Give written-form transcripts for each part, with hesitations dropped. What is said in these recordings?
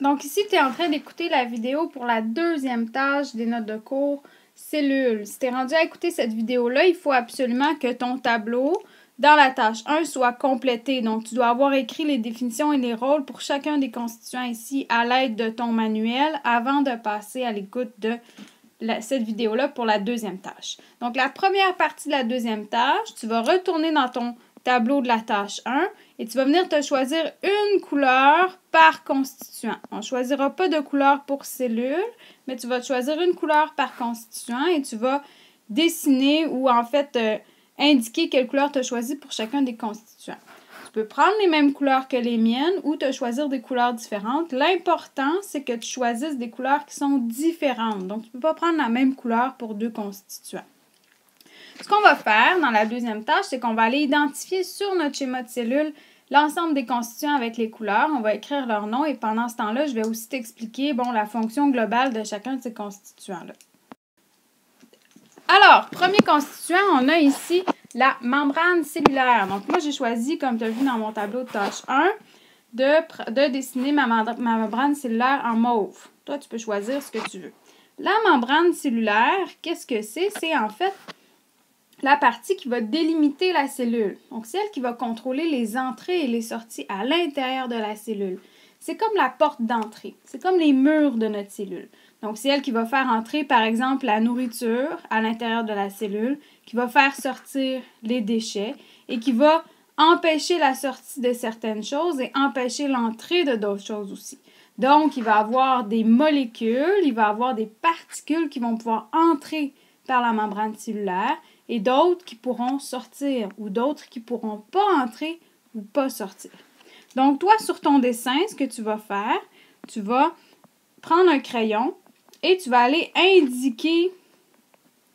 Donc ici, tu es en train d'écouter la vidéo pour la deuxième tâche des notes de cours cellules. Si tu es rendu à écouter cette vidéo-là, il faut absolument que ton tableau dans la tâche 1 soit complété. Donc, tu dois avoir écrit les définitions et les rôles pour chacun des constituants ici à l'aide de ton manuel avant de passer à l'écoute de cette vidéo-là pour la deuxième tâche. Donc, la première partie de la deuxième tâche, tu vas retourner dans ton tableau de la tâche 1 et tu vas venir te choisir une couleur par constituant. On ne choisira pas de couleur pour cellule, mais tu vas te choisir une couleur par constituant et tu vas dessiner ou en fait indiquer quelle couleur tu as choisi pour chacun des constituants. Tu peux prendre les mêmes couleurs que les miennes ou te choisir des couleurs différentes. L'important, c'est que tu choisisses des couleurs qui sont différentes. Donc, tu ne peux pas prendre la même couleur pour deux constituants. Ce qu'on va faire dans la deuxième tâche, c'est qu'on va aller identifier sur notre schéma de cellule l'ensemble des constituants avec les couleurs. On va écrire leur nom et pendant ce temps-là, je vais aussi t'expliquer la fonction globale de chacun de ces constituants-là. Alors, premier constituant, on a ici la membrane cellulaire. Donc, moi, j'ai choisi, comme tu as vu dans mon tableau de tâche 1, de dessiner ma membrane cellulaire en mauve. Toi, tu peux choisir ce que tu veux. La membrane cellulaire, qu'est-ce que c'est? C'est en fait la partie qui va délimiter la cellule. Donc, c'est elle qui va contrôler les entrées et les sorties à l'intérieur de la cellule. C'est comme la porte d'entrée. C'est comme les murs de notre cellule. Donc, c'est elle qui va faire entrer, par exemple, la nourriture à l'intérieur de la cellule, qui va faire sortir les déchets et qui va empêcher la sortie de certaines choses et empêcher l'entrée de d'autres choses aussi. Donc, il va y avoir des molécules, il va y avoir des particules qui vont pouvoir entrer par la membrane cellulaire et d'autres qui pourront sortir ou d'autres qui ne pourront pas entrer ou pas sortir. Donc, toi, sur ton dessin, ce que tu vas faire, tu vas prendre un crayon et tu vas aller indiquer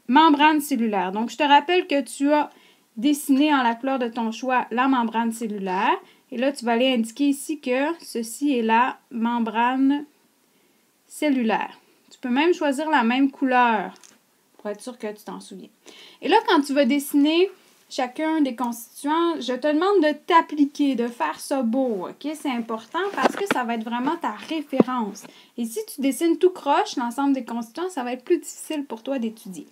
membrane cellulaire. Donc, je te rappelle que tu as dessiné en la couleur de ton choix la membrane cellulaire. Et là, tu vas aller indiquer ici que ceci est la membrane cellulaire. Tu peux même choisir la même couleur pour être sûr que tu t'en souviens. Et là, quand tu vas dessiner chacun des constituants, je te demande de t'appliquer, de faire ça beau, ok? C'est important parce que ça va être vraiment ta référence. Et si tu dessines tout croche, l'ensemble des constituants, ça va être plus difficile pour toi d'étudier.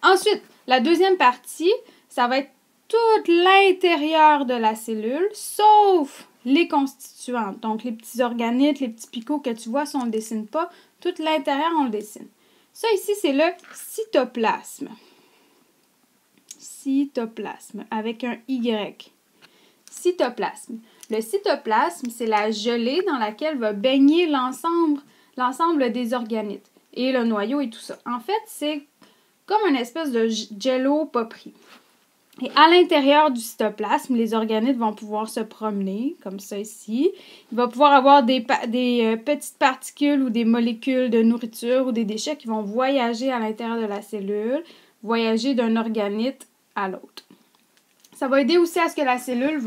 Ensuite, la deuxième partie, ça va être tout l'intérieur de la cellule, sauf les constituants. Donc, les petits organites, les petits picots que tu vois, si on ne le dessine pas, tout l'intérieur, on le dessine. Ça ici, c'est le cytoplasme. Cytoplasme, avec un Y. Cytoplasme. Le cytoplasme, c'est la gelée dans laquelle va baigner l'ensemble des organites. Et le noyau et tout ça. En fait, c'est comme une espèce de jello pas pris. Et à l'intérieur du cytoplasme, les organites vont pouvoir se promener, comme ça ici. Il va pouvoir avoir des petites particules ou des molécules de nourriture ou des déchets qui vont voyager à l'intérieur de la cellule, voyager d'un organite à l'autre. Ça va aider aussi à ce que la cellule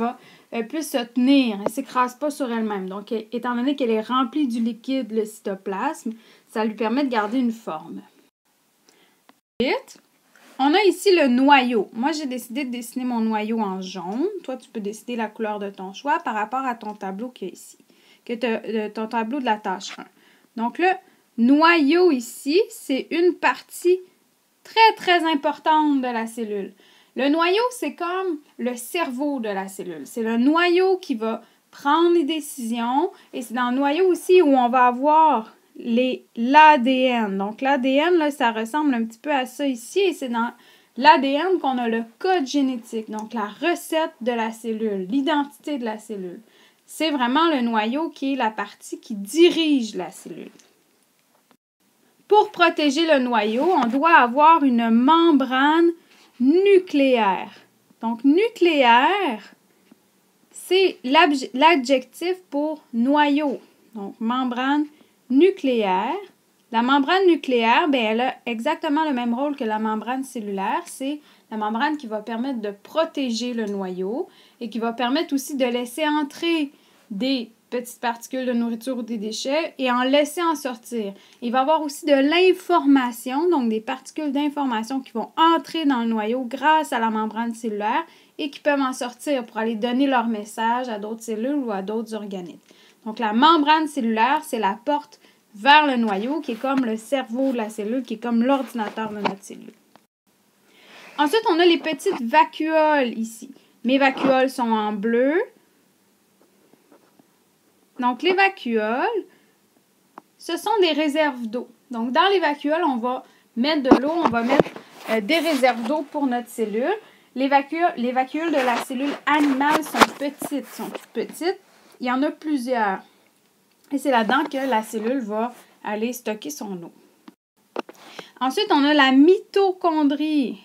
puisse se tenir, elle ne s'écrase pas sur elle-même. Donc, étant donné qu'elle est remplie du liquide, le cytoplasme, ça lui permet de garder une forme. Ensuite, on a ici le noyau. Moi, j'ai décidé de dessiner mon noyau en jaune. Toi, tu peux décider la couleur de ton choix par rapport à ton tableau qu'il y a ici, ton tableau de la tâche 1. Donc, le noyau ici, c'est une partie très, très importante de la cellule. Le noyau, c'est comme le cerveau de la cellule. C'est le noyau qui va prendre les décisions et c'est dans le noyau aussi où on va avoir l'ADN. Donc, l'ADN, là, ça ressemble un petit peu à ça ici et c'est dans l'ADN qu'on a le code génétique, donc la recette de la cellule, l'identité de la cellule. C'est vraiment le noyau qui est la partie qui dirige la cellule. Pour protéger le noyau, on doit avoir une membrane nucléaire. Donc, nucléaire, c'est l'adjectif pour noyau. Donc, membrane nucléaire. La membrane nucléaire, elle a exactement le même rôle que la membrane cellulaire. C'est la membrane qui va permettre de protéger le noyau et qui va permettre aussi de laisser entrer des petites particules de nourriture ou des déchets et en laisser en sortir. Il va y avoir aussi de l'information, donc des particules d'information qui vont entrer dans le noyau grâce à la membrane cellulaire et qui peuvent en sortir pour aller donner leur message à d'autres cellules ou à d'autres organites. Donc, la membrane cellulaire, c'est la porte vers le noyau qui est comme le cerveau de la cellule, qui est comme l'ordinateur de notre cellule. Ensuite, on a les petites vacuoles ici. Mes vacuoles sont en bleu. Donc, les vacuoles, ce sont des réserves d'eau. Donc, dans les vacuoles, on va mettre de l'eau, on va mettre des réserves d'eau pour notre cellule. Les vacuoles de la cellule animale sont toutes petites. Il y en a plusieurs. Et c'est là-dedans que la cellule va aller stocker son eau. Ensuite, on a la mitochondrie.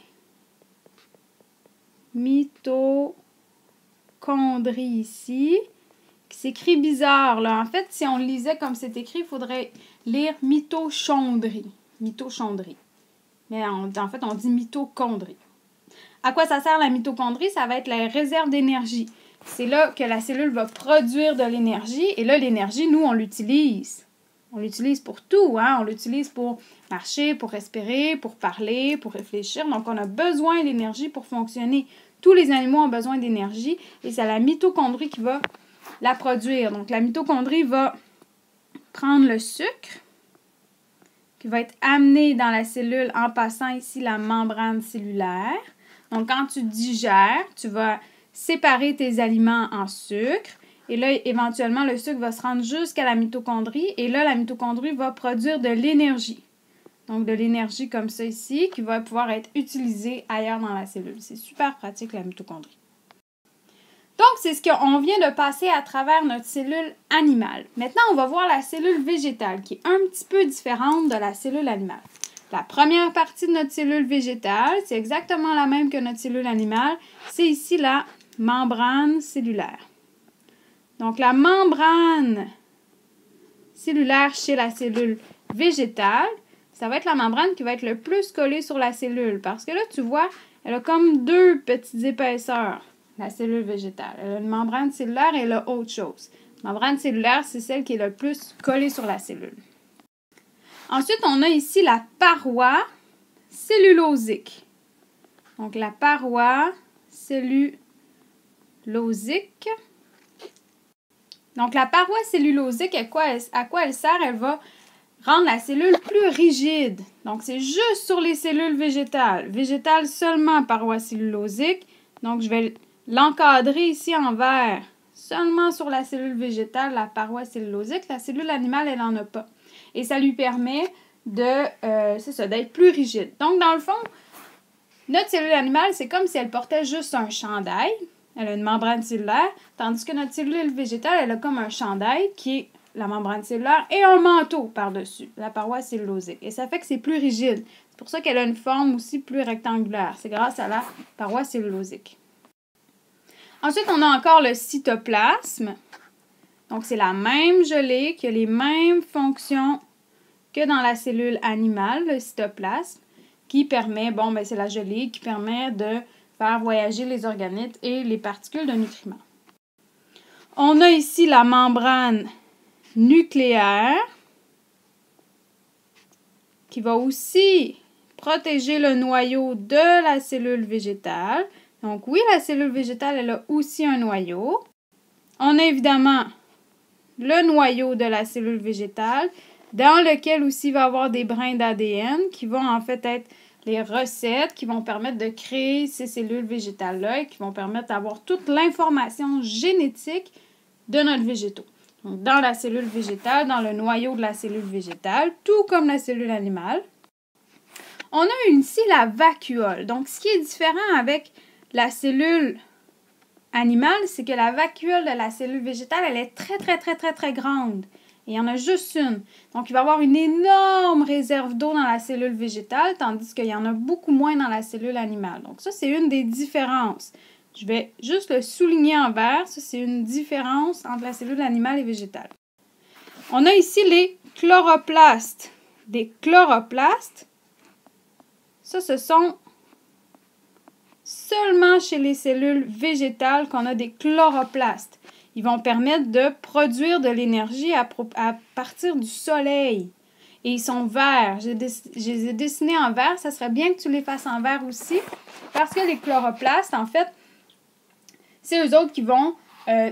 Mitochondrie ici. Qui s'écrit bizarre, là. En fait, si on le lisait comme c'est écrit, il faudrait lire mitochondrie. Mitochondrie. Mais en fait, on dit mitochondrie. À quoi ça sert la mitochondrie? Ça va être la réserve d'énergie. C'est là que la cellule va produire de l'énergie. Et là, l'énergie, nous, on l'utilise. On l'utilise pour tout, hein? On l'utilise pour marcher, pour respirer, pour parler, pour réfléchir. Donc, on a besoin d'énergie pour fonctionner. Tous les animaux ont besoin d'énergie et c'est la mitochondrie qui va la produire. Donc, la mitochondrie va prendre le sucre qui va être amené dans la cellule en passant ici la membrane cellulaire. Donc, quand tu digères, tu vas séparer tes aliments en sucre. Et là, éventuellement, le sucre va se rendre jusqu'à la mitochondrie. Et là, la mitochondrie va produire de l'énergie. Donc, de l'énergie comme ça ici, qui va pouvoir être utilisée ailleurs dans la cellule. C'est super pratique, la mitochondrie. Donc, c'est ce qu'on vient de passer à travers notre cellule animale. Maintenant, on va voir la cellule végétale, qui est un petit peu différente de la cellule animale. La première partie de notre cellule végétale, c'est exactement la même que notre cellule animale. C'est ici la membrane cellulaire. Donc, la membrane cellulaire chez la cellule végétale, ça va être la membrane qui va être le plus collée sur la cellule. Parce que là, tu vois, elle a comme deux petites épaisseurs, la cellule végétale. Elle a une membrane cellulaire et elle a autre chose. La membrane cellulaire, c'est celle qui est le plus collée sur la cellule. Ensuite, on a ici la paroi cellulosique. Donc, la paroi cellulosique. Donc, la paroi cellulosique, à quoi elle sert? Elle va rendre la cellule plus rigide. Donc, c'est juste sur les cellules végétales. Végétales seulement paroi cellulosique. Donc, je vais l'encadrer ici en vert. Seulement sur la cellule végétale, la paroi cellulosique. La cellule animale, elle n'en a pas. Et ça lui permet d'être plus rigide. Donc, dans le fond, notre cellule animale, c'est comme si elle portait juste un chandail. Elle a une membrane cellulaire, tandis que notre cellule végétale, elle a comme un chandail qui est la membrane cellulaire et un manteau par-dessus, la paroi cellulosique. Et ça fait que c'est plus rigide. C'est pour ça qu'elle a une forme aussi plus rectangulaire. C'est grâce à la paroi cellulosique. Ensuite, on a encore le cytoplasme. Donc, c'est la même gelée qui a les mêmes fonctions que dans la cellule animale, le cytoplasme, qui permet, c'est la gelée qui permet de faire voyager les organites et les particules de nutriments. On a ici la membrane nucléaire qui va aussi protéger le noyau de la cellule végétale. Donc oui, la cellule végétale, elle a aussi un noyau. On a évidemment le noyau de la cellule végétale dans lequel aussi il va y avoir des brins d'ADN qui vont en fait être les recettes qui vont permettre de créer ces cellules végétales-là et qui vont permettre d'avoir toute l'information génétique de notre végétaux. Donc, dans la cellule végétale, dans le noyau de la cellule végétale, tout comme la cellule animale. On a ici la vacuole. Donc, ce qui est différent avec la cellule animale, c'est que la vacuole de la cellule végétale, elle est très, très, très, très, très grande. Et il y en a juste une. Donc, il va y avoir une énorme réserve d'eau dans la cellule végétale, tandis qu'il y en a beaucoup moins dans la cellule animale. Donc, ça, c'est une des différences. Je vais juste le souligner en vert. Ça, c'est une différence entre la cellule animale et végétale. On a ici les chloroplastes. Des chloroplastes, ça, ce sont seulement chez les cellules végétales qu'on a des chloroplastes. Ils vont permettre de produire de l'énergie à partir du soleil. Et ils sont verts. Je les ai dessinés en vert. Ça serait bien que tu les fasses en vert aussi. Parce que les chloroplastes, en fait, c'est eux autres qui vont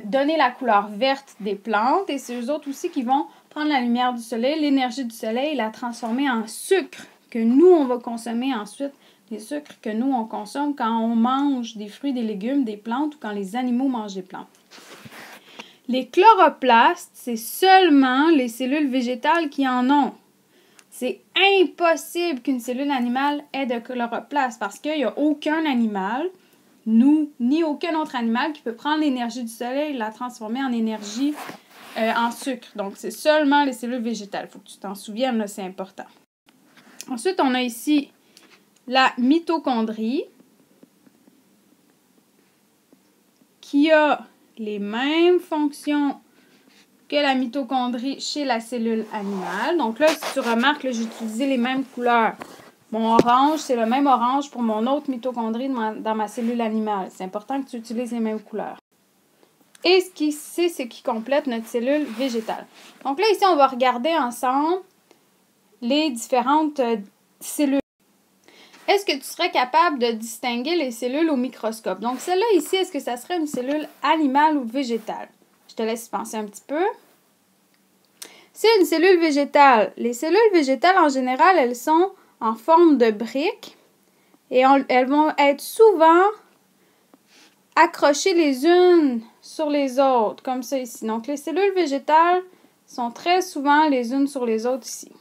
donner la couleur verte des plantes et c'est eux autres aussi qui vont prendre la lumière du soleil, l'énergie du soleil et la transformer en sucre que nous, on va consommer ensuite, des sucres que nous, on consomme quand on mange des fruits, des légumes, des plantes ou quand les animaux mangent des plantes. Les chloroplastes, c'est seulement les cellules végétales qui en ont. C'est impossible qu'une cellule animale ait de chloroplastes parce qu'il n'y a aucun animal, nous, ni aucun autre animal qui peut prendre l'énergie du soleil et la transformer en énergie en sucre. Donc, c'est seulement les cellules végétales. Il faut que tu t'en souviennes, c'est important. Ensuite, on a ici la mitochondrie qui a les mêmes fonctions que la mitochondrie chez la cellule animale. Donc là, si tu remarques, j'ai utilisé les mêmes couleurs. Mon orange, c'est le même orange pour mon autre mitochondrie dans ma cellule animale. C'est important que tu utilises les mêmes couleurs. Et c'est ce qui complète notre cellule végétale. Donc là, ici, on va regarder ensemble les différentes cellules. Est-ce que tu serais capable de distinguer les cellules au microscope? Donc, celle-là ici, est-ce que ça serait une cellule animale ou végétale? Je te laisse penser un petit peu. C'est une cellule végétale. Les cellules végétales, en général, elles sont en forme de briques et elles vont être souvent accrochées les unes sur les autres, comme ça ici. Donc, les cellules végétales sont très souvent les unes sur les autres ici.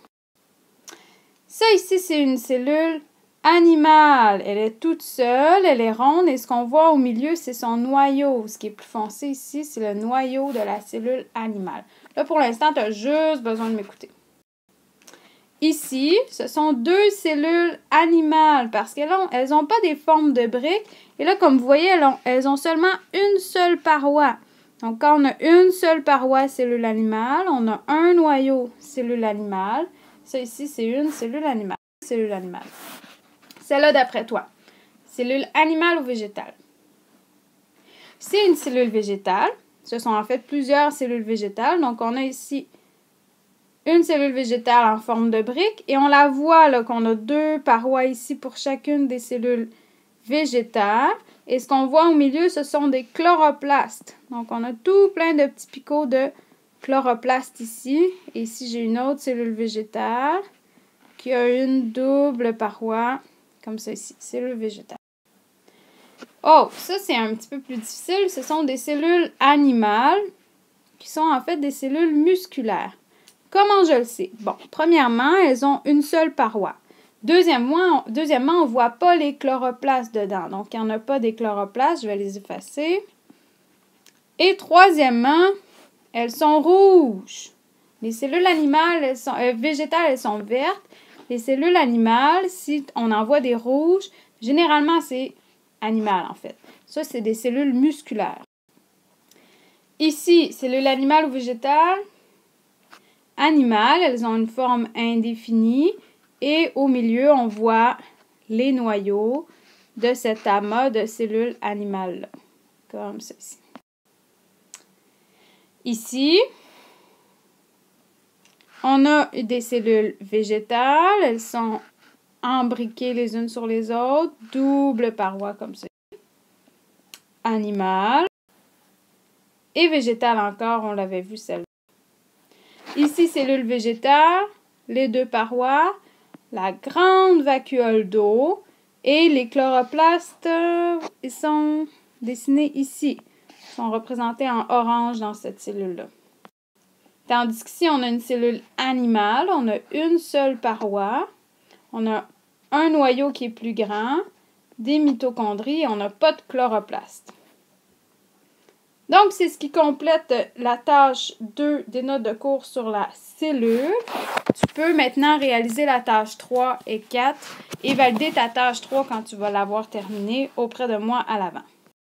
Ça ici, c'est une cellule animale. Elle est toute seule, elle est ronde et ce qu'on voit au milieu, c'est son noyau. Ce qui est plus foncé ici, c'est le noyau de la cellule animale. Là, pour l'instant, tu as juste besoin de m'écouter. Ici, ce sont deux cellules animales parce qu'elles n'ont pas des formes de briques. Et là, comme vous voyez, elles ont seulement une seule paroi. Donc, quand on a une seule paroi cellule animale, on a un noyau cellule animale. Ça ici, c'est une cellule animale. Cellule animale. Celle-là, d'après toi, cellule animale ou végétale? C'est une cellule végétale. Ce sont en fait plusieurs cellules végétales. Donc, on a ici une cellule végétale en forme de brique et on la voit là qu'on a deux parois ici pour chacune des cellules végétales. Et ce qu'on voit au milieu, ce sont des chloroplastes. Donc, on a tout plein de petits picots de chloroplastes ici. Et ici, j'ai une autre cellule végétale qui a une double paroi, comme ça ici, cellule végétale. Oh, ça, c'est un petit peu plus difficile. Ce sont des cellules animales qui sont en fait des cellules musculaires. Comment je le sais? Bon, premièrement, elles ont une seule paroi. Deuxièmement, on ne voit pas les chloroplastes dedans. Donc, il n'y en a pas des chloroplastes. Je vais les effacer. Et troisièmement, elles sont rouges. Les cellules animales, végétales, elles sont vertes. Les cellules animales, si on en voit des rouges, généralement, c'est animal, en fait. Ça, c'est des cellules musculaires. Ici, cellules animales ou végétales? Animales, elles ont une forme indéfinie et au milieu, on voit les noyaux de cet amas de cellules animales-là, comme ceci. Ici, on a des cellules végétales, elles sont embriquées les unes sur les autres, double paroi comme ceci. Animales et végétales encore, on l'avait vu celle-là. Ici, cellules végétales, les deux parois, la grande vacuole d'eau et les chloroplastes, ils sont dessinés ici. Ils sont représentés en orange dans cette cellule-là. Tandis qu'ici, on a une cellule animale, on a une seule paroi, on a un noyau qui est plus grand, des mitochondries et on n'a pas de chloroplastes. Donc, c'est ce qui complète la tâche 2 des notes de cours sur la cellule. Tu peux maintenant réaliser la tâche 3 et 4 et valider ta tâche 3 quand tu vas l'avoir terminée auprès de moi à l'avant.